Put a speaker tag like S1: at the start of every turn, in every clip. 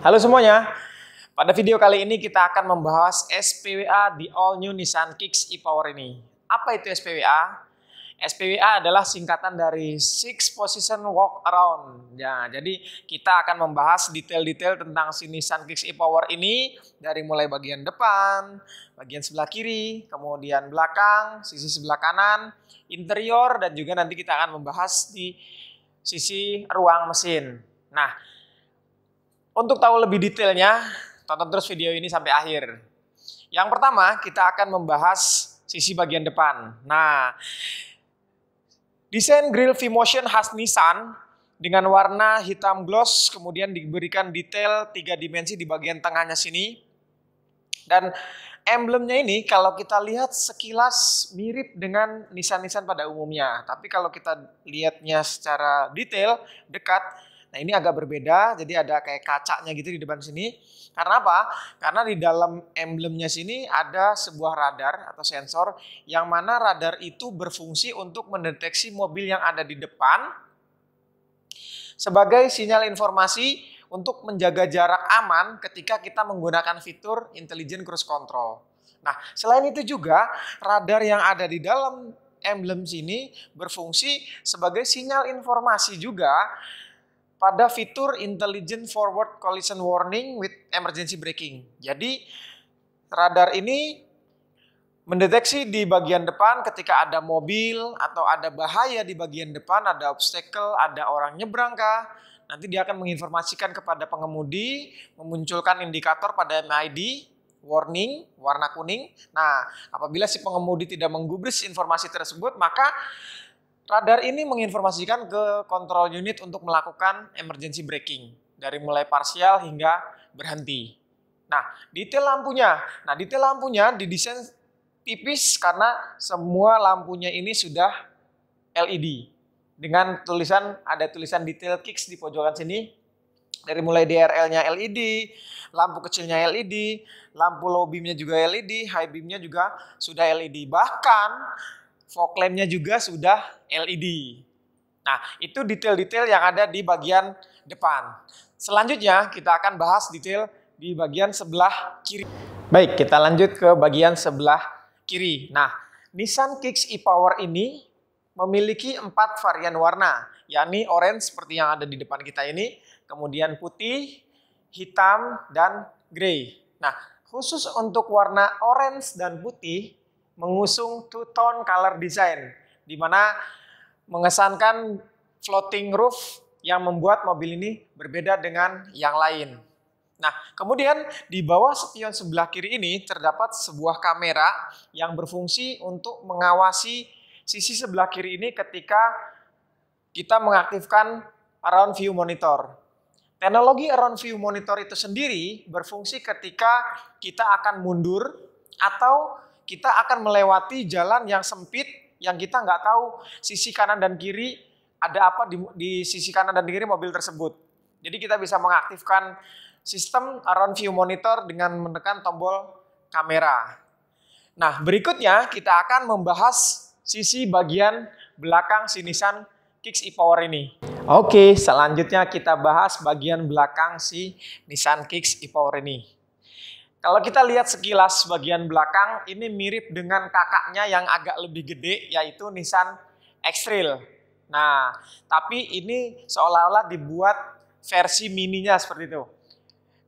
S1: Halo semuanya, pada video kali ini kita akan membahas SPWA di All New Nissan Kicks e-Power ini. Apa itu SPWA? SPWA adalah singkatan dari Six Position Walk Around. Ya, jadi kita akan membahas detail-detail tentang si Nissan Kicks e-Power ini dari mulai bagian depan, bagian sebelah kiri, kemudian belakang, sisi sebelah kanan, interior, dan juga nanti kita akan membahas di sisi ruang mesin. Nah, untuk tahu lebih detailnya, tonton terus video ini sampai akhir. Yang pertama, kita akan membahas sisi bagian depan. Nah, desain grill V-Motion khas Nissan dengan warna hitam gloss, kemudian diberikan detail 3 dimensi di bagian tengahnya sini. Dan emblemnya ini kalau kita lihat sekilas mirip dengan Nissan-Nissan pada umumnya. Tapi kalau kita lihatnya secara detail, dekat, nah ini agak berbeda, jadi ada kayak kacanya gitu di depan sini. Karena apa? Karena di dalam emblemnya sini ada sebuah radar atau sensor yang mana radar itu berfungsi untuk mendeteksi mobil yang ada di depan sebagai sinyal informasi untuk menjaga jarak aman ketika kita menggunakan fitur Intelligent Cruise Control. Nah, selain itu juga radar yang ada di dalam emblem sini berfungsi sebagai sinyal informasi juga pada fitur Intelligent Forward Collision Warning with Emergency Braking. Jadi radar ini mendeteksi di bagian depan ketika ada mobil atau ada bahaya di bagian depan, ada obstacle, ada orang nyebrang kah. Nanti dia akan menginformasikan kepada pengemudi, memunculkan indikator pada MID, warning, warna kuning. Nah, apabila si pengemudi tidak menggubris informasi tersebut, maka radar ini menginformasikan ke control unit untuk melakukan emergency braking dari mulai parsial hingga berhenti. Nah, detail lampunya didesain tipis karena semua lampunya ini sudah LED dengan ada tulisan detail Kicks di pojokan sini. Dari mulai DRL-nya LED, lampu kecilnya LED, lampu low beam-nya juga LED, high beam-nya juga sudah LED. Bahkan fog lamp-nya juga sudah LED. Nah, itu detail-detail yang ada di bagian depan. Selanjutnya, kita akan bahas detail di bagian sebelah kiri. Baik, kita lanjut ke bagian sebelah kiri. Nah, Nissan Kicks e-Power ini memiliki 4 varian warna, yakni orange seperti yang ada di depan kita ini, kemudian putih, hitam, dan grey. Nah, khusus untuk warna orange dan putih, mengusung two-tone color design, di mana mengesankan floating roof yang membuat mobil ini berbeda dengan yang lain. Nah, kemudian di bawah spion sebelah kiri ini terdapat sebuah kamera yang berfungsi untuk mengawasi sisi sebelah kiri ini ketika kita mengaktifkan around view monitor. Teknologi around view monitor itu sendiri berfungsi ketika kita akan mundur atau kita akan melewati jalan yang sempit yang kita nggak tahu sisi kanan dan kiri ada apa di sisi kanan dan kiri mobil tersebut. Jadi kita bisa mengaktifkan sistem around view monitor dengan menekan tombol kamera. Nah, berikutnya kita akan membahas sisi bagian belakang si Nissan Kicks e-Power ini. Oke, selanjutnya kita bahas bagian belakang si Nissan Kicks e-Power ini. Kalau kita lihat sekilas bagian belakang, ini mirip dengan kakaknya yang agak lebih gede, yaitu Nissan X-Trail. Nah, tapi ini seolah-olah dibuat versi mininya seperti itu.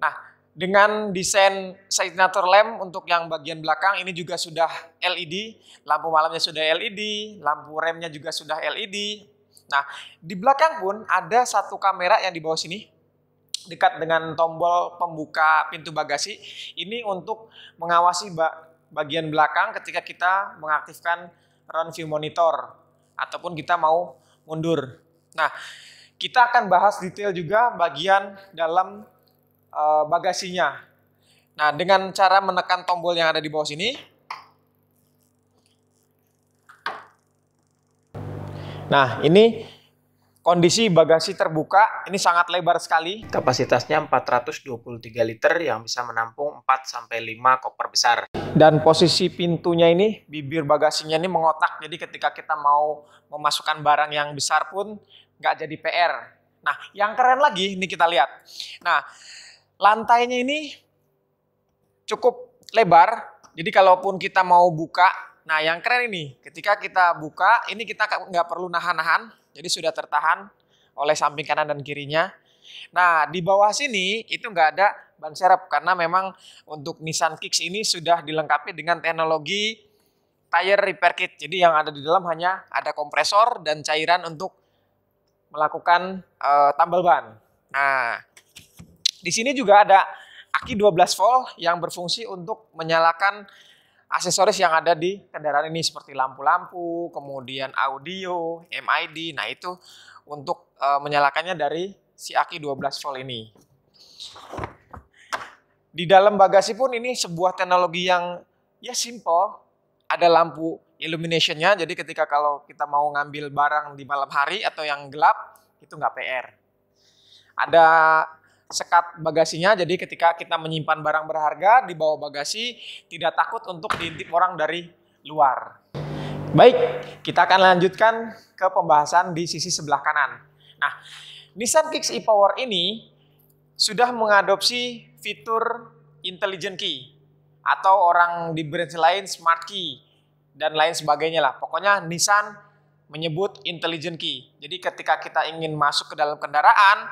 S1: Nah, dengan desain signature lamp untuk yang bagian belakang ini juga sudah LED, lampu malamnya sudah LED, lampu remnya juga sudah LED. Nah, di belakang pun ada satu kamera yang di bawah sini, dekat dengan tombol pembuka pintu bagasi. Ini untuk mengawasi bagian belakang ketika kita mengaktifkan around view monitor ataupun kita mau mundur. Nah, kita akan bahas detail juga bagian dalam bagasinya. Nah, dengan cara menekan tombol yang ada di bawah sini. Nah, ini kondisi bagasi terbuka, ini sangat lebar sekali. Kapasitasnya 423 liter yang bisa menampung 4-5 koper besar. Dan posisi pintunya ini, bibir bagasinya ini mengotak. Jadi ketika kita mau memasukkan barang yang besar pun nggak jadi PR. Nah, yang keren lagi, ini kita lihat. Nah, lantainya ini cukup lebar. Jadi kalaupun kita mau buka, nah yang keren ini, ketika kita buka, ini kita nggak perlu nahan-nahan, jadi sudah tertahan oleh samping kanan dan kirinya. Nah di bawah sini itu nggak ada ban serep, karena memang untuk Nissan Kicks ini sudah dilengkapi dengan teknologi tire repair kit. Jadi yang ada di dalam hanya ada kompresor dan cairan untuk melakukan tambal ban. Nah di sini juga ada aki 12 volt yang berfungsi untuk menyalakan aksesoris yang ada di kendaraan ini seperti lampu-lampu, kemudian audio, MID. Nah, itu untuk menyalakannya dari si aki 12 volt ini. Di dalam bagasi pun ini sebuah teknologi yang ya simple. Ada lampu illumination-nya, jadi ketika kalau kita mau ngambil barang di malam hari atau yang gelap, itu nggak PR. Ada sekat bagasinya, jadi ketika kita menyimpan barang berharga di bawah bagasi tidak takut untuk diintip orang dari luar. Baik, kita akan lanjutkan ke pembahasan di sisi sebelah kanan. Nah, Nissan Kicks e-Power ini sudah mengadopsi fitur intelligent key atau orang di brand lain smart key dan lain sebagainya lah. Pokoknya Nissan menyebut intelligent key. Jadi ketika kita ingin masuk ke dalam kendaraan,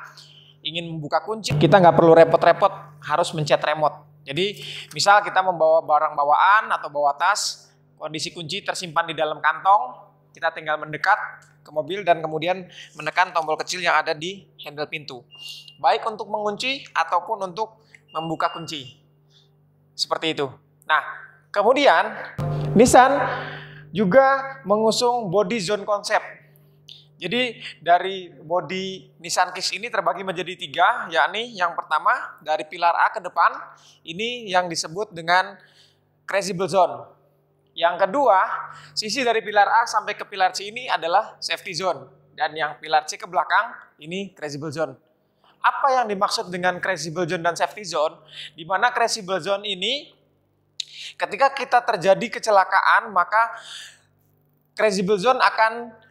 S1: ingin membuka kunci, kita nggak perlu repot-repot harus mencet remote. Jadi misal kita membawa barang bawaan atau bawa tas, kondisi kunci tersimpan di dalam kantong, kita tinggal mendekat ke mobil dan kemudian menekan tombol kecil yang ada di handle pintu. Baik untuk mengunci ataupun untuk membuka kunci. Seperti itu. Nah, kemudian Nissan juga mengusung body zone concept. Jadi dari bodi Nissan Kicks ini terbagi menjadi 3, yakni yang pertama dari pilar A ke depan, ini yang disebut dengan crazyble zone. Yang kedua, sisi dari pilar A sampai ke pilar C ini adalah safety zone. Dan yang pilar C ke belakang, ini crazyble zone. Apa yang dimaksud dengan crazyble zone dan safety zone? Di mana crazyble zone ini, ketika kita terjadi kecelakaan, maka crazyble zone akan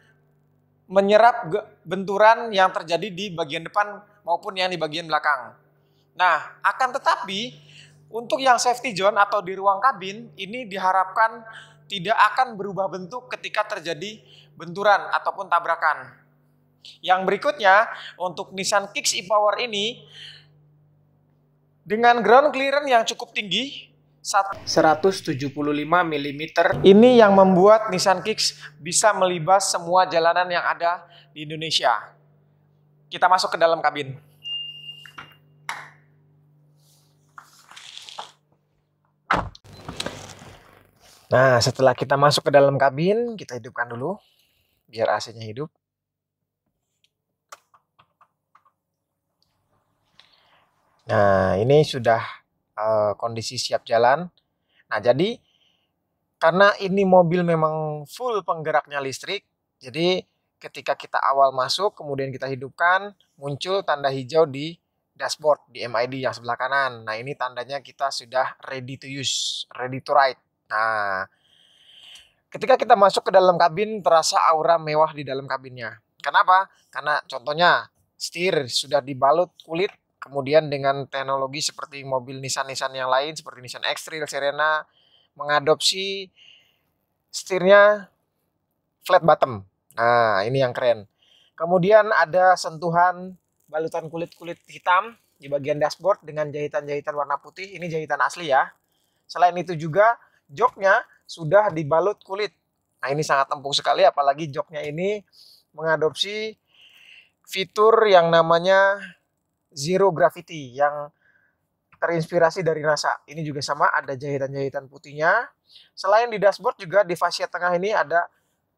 S1: menyerap benturan yang terjadi di bagian depan maupun yang di bagian belakang. Nah, akan tetapi untuk yang safety zone atau di ruang kabin ini diharapkan tidak akan berubah bentuk ketika terjadi benturan ataupun tabrakan. Yang berikutnya untuk Nissan Kicks e-Power ini dengan ground clearance yang cukup tinggi, 175 mm. Ini yang membuat Nissan Kicks bisa melibas semua jalanan yang ada di Indonesia. Kita masuk ke dalam kabin. Nah, setelah kita masuk ke dalam kabin, kita hidupkan dulu biar AC-nya hidup. Nah, ini sudah kondisi siap jalan. Nah, jadi karena ini mobil memang full penggeraknya listrik, jadi ketika kita awal masuk, kemudian kita hidupkan, muncul tanda hijau di dashboard, di MID yang sebelah kanan. Nah, ini tandanya kita sudah ready to use, ready to ride. Nah, ketika kita masuk ke dalam kabin, terasa aura mewah di dalam kabinnya. Kenapa? Karena contohnya, setir sudah dibalut kulit, kemudian dengan teknologi seperti mobil Nissan-Nissan yang lain, seperti Nissan X-Trail, Serena, mengadopsi setirnya flat bottom. Nah, ini yang keren. Kemudian ada sentuhan balutan kulit-kulit hitam di bagian dashboard dengan jahitan-jahitan warna putih. Ini jahitan asli ya. Selain itu juga joknya sudah dibalut kulit. Nah, ini sangat empuk sekali, apalagi joknya ini mengadopsi fitur yang namanya Zero Gravity yang terinspirasi dari NASA. Ini juga sama, ada jahitan-jahitan putihnya. Selain di dashboard juga di fascia tengah ini ada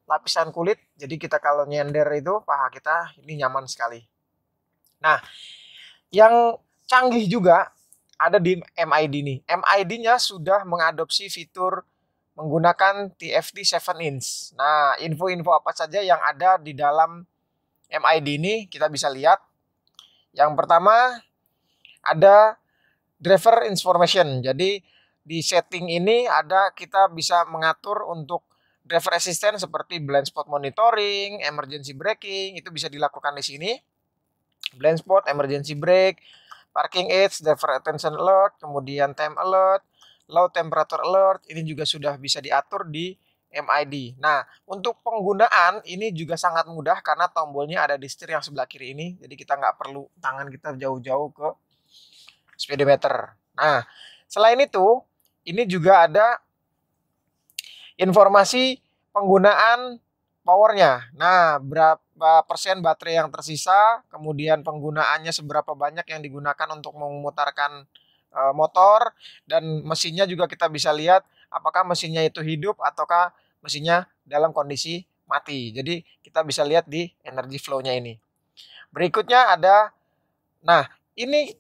S1: lapisan kulit. Jadi kita kalau nyender itu paha kita ini nyaman sekali. Nah, yang canggih juga ada di MID nih. MID-nya sudah mengadopsi fitur menggunakan TFT 7 inch. Nah, info-info apa saja yang ada di dalam MID ini kita bisa lihat. Yang pertama ada driver information. Jadi di setting ini ada kita bisa mengatur untuk driver assistant seperti blind spot monitoring, emergency braking, itu bisa dilakukan di sini. Blind spot, emergency brake, parking aids, driver attention alert, kemudian time alert, low temperature alert, ini juga sudah bisa diatur di MID. Nah, untuk penggunaan ini juga sangat mudah karena tombolnya ada di setir yang sebelah kiri ini. Jadi kita nggak perlu tangan kita jauh-jauh ke speedometer. Nah, selain itu, ini juga ada informasi penggunaan powernya. Nah, berapa persen baterai yang tersisa, kemudian penggunaannya seberapa banyak yang digunakan untuk memutarkan motor, dan mesinnya juga kita bisa lihat apakah mesinnya itu hidup ataukah mesinnya dalam kondisi mati. Jadi kita bisa lihat di energy flow-nya ini. Berikutnya ada, nah ini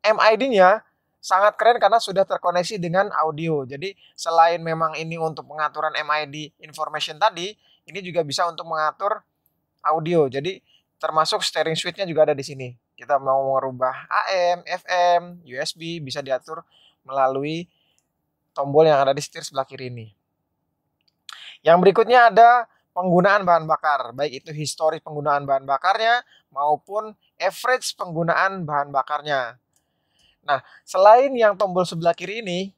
S1: MID-nya sangat keren karena sudah terkoneksi dengan audio. Jadi selain memang ini untuk pengaturan MID information tadi, ini juga bisa untuk mengatur audio. Jadi termasuk steering switch-nya juga ada di sini. Kita mau merubah AM, FM, USB bisa diatur melalui tombol yang ada di setir sebelah kiri ini. Yang berikutnya ada penggunaan bahan bakar, baik itu historis penggunaan bahan bakarnya maupun average penggunaan bahan bakarnya. Nah, selain yang tombol sebelah kiri ini,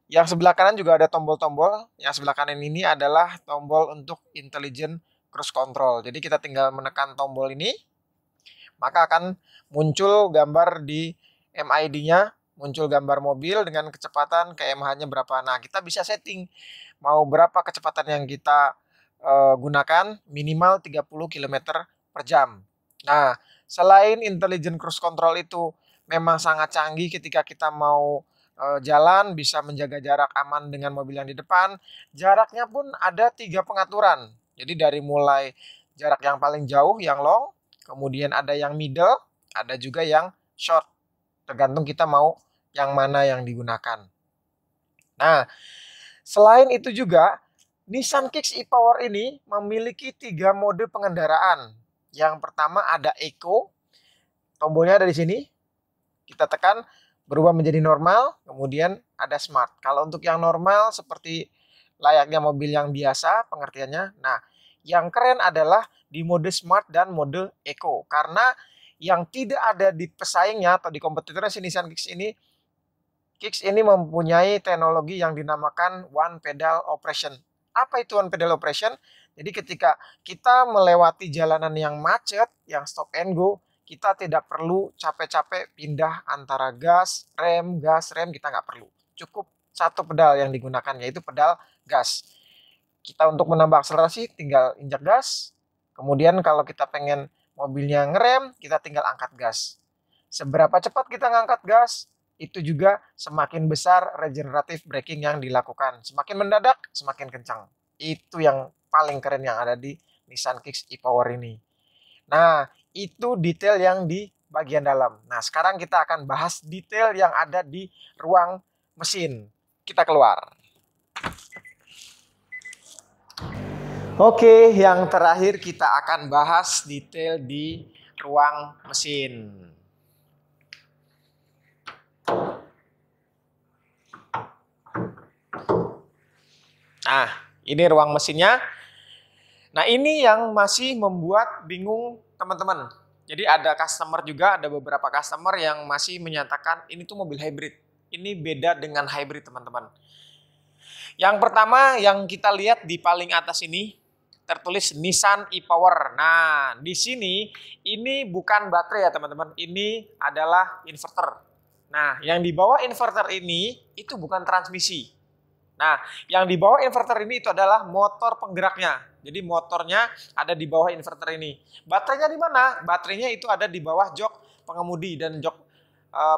S1: yang sebelah kanan juga ada tombol-tombol. Yang sebelah kanan ini adalah tombol untuk intelligent cruise control. Jadi kita tinggal menekan tombol ini, maka akan muncul gambar di MID-nya, muncul gambar mobil dengan kecepatan kmh-nya berapa. Nah, kita bisa setting mau berapa kecepatan yang kita gunakan, minimal 30 km per jam. Nah, selain intelligent cruise control itu memang sangat canggih ketika kita mau jalan, bisa menjaga jarak aman dengan mobil yang di depan. Jaraknya pun ada 3 pengaturan. Jadi dari mulai jarak yang paling jauh, yang long, kemudian ada yang middle, ada juga yang short. Tergantung kita mau yang mana yang digunakan. Nah, selain itu juga, Nissan Kicks e-Power ini memiliki 3 mode pengendaraan. Yang pertama ada Eco, tombolnya ada di sini. Kita tekan, berubah menjadi normal, kemudian ada Smart. Kalau untuk yang normal seperti layaknya mobil yang biasa pengertiannya. Nah, yang keren adalah di mode Smart dan mode Eco. Karena yang tidak ada di pesaingnya atau di kompetitornya si Nissan Kicks ini mempunyai teknologi yang dinamakan One Pedal Operation. Apa itu One Pedal Operation? Jadi ketika kita melewati jalanan yang macet, yang stop and go, kita tidak perlu capek-capek pindah antara gas, rem, kita nggak perlu. Cukup satu pedal yang digunakan, yaitu pedal gas. Kita untuk menambah akselerasi tinggal injak gas, kemudian kalau kita pengen mobilnya ngerem, kita tinggal angkat gas. Seberapa cepat kita ngangkat gas, itu juga semakin besar regenerative braking yang dilakukan. Semakin mendadak, semakin kencang. Itu yang paling keren yang ada di Nissan Kicks e-Power ini. Nah, itu detail yang di bagian dalam. Nah, sekarang kita akan bahas detail yang ada di ruang mesin. Kita keluar. Oke, yang terakhir kita akan bahas detail di ruang mesin. Nah, ini ruang mesinnya. Nah, ini yang masih membuat bingung teman-teman. Jadi ada customer juga, ada beberapa customer yang masih menyatakan ini tuh mobil hybrid. Ini beda dengan hybrid, teman-teman. Yang pertama yang kita lihat di paling atas ini tertulis Nissan e-Power. Nah, di sini ini bukan baterai ya, teman-teman. Ini adalah inverter. Nah, yang di bawah inverter ini itu bukan transmisi. Nah, yang di bawah inverter ini itu adalah motor penggeraknya. Jadi motornya ada di bawah inverter ini. Baterainya di mana? Baterainya itu ada di bawah jok pengemudi dan jok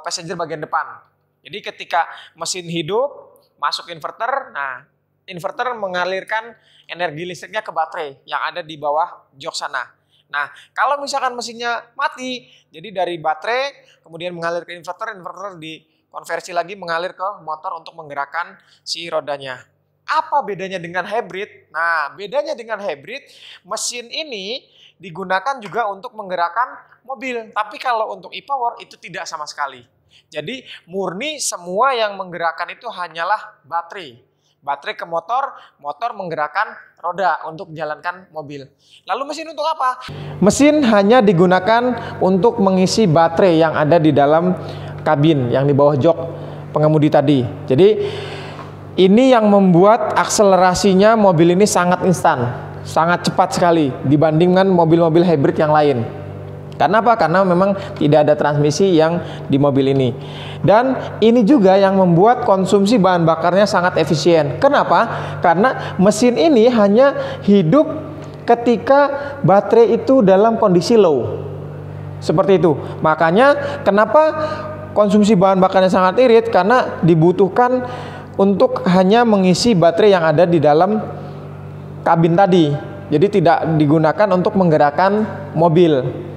S1: passenger bagian depan. Jadi ketika mesin hidup, masuk inverter, nah inverter mengalirkan energi listriknya ke baterai yang ada di bawah jok sana. Nah, kalau misalkan mesinnya mati, jadi dari baterai kemudian mengalir ke inverter, inverter dikonversi lagi mengalir ke motor untuk menggerakkan si rodanya. Apa bedanya dengan hybrid? Nah, bedanya dengan hybrid, mesin ini digunakan juga untuk menggerakkan mobil. Tapi kalau untuk e-Power itu tidak sama sekali. Jadi murni semua yang menggerakkan itu hanyalah baterai. Baterai ke motor, motor menggerakkan roda untuk menjalankan mobil. Lalu mesin untuk apa? Mesin hanya digunakan untuk mengisi baterai yang ada di dalam kabin yang di bawah jok pengemudi tadi. Jadi ini yang membuat akselerasinya mobil ini sangat instan, sangat cepat sekali dibandingkan mobil-mobil hybrid yang lain. Karena apa? Karena memang tidak ada transmisi yang di mobil ini. Dan ini juga yang membuat konsumsi bahan bakarnya sangat efisien. Kenapa? Karena mesin ini hanya hidup ketika baterai itu dalam kondisi low. Seperti itu. Makanya kenapa konsumsi bahan bakarnya sangat irit? Karena dibutuhkan untuk hanya mengisi baterai yang ada di dalam kabin tadi. Jadi tidak digunakan untuk menggerakkan mobil.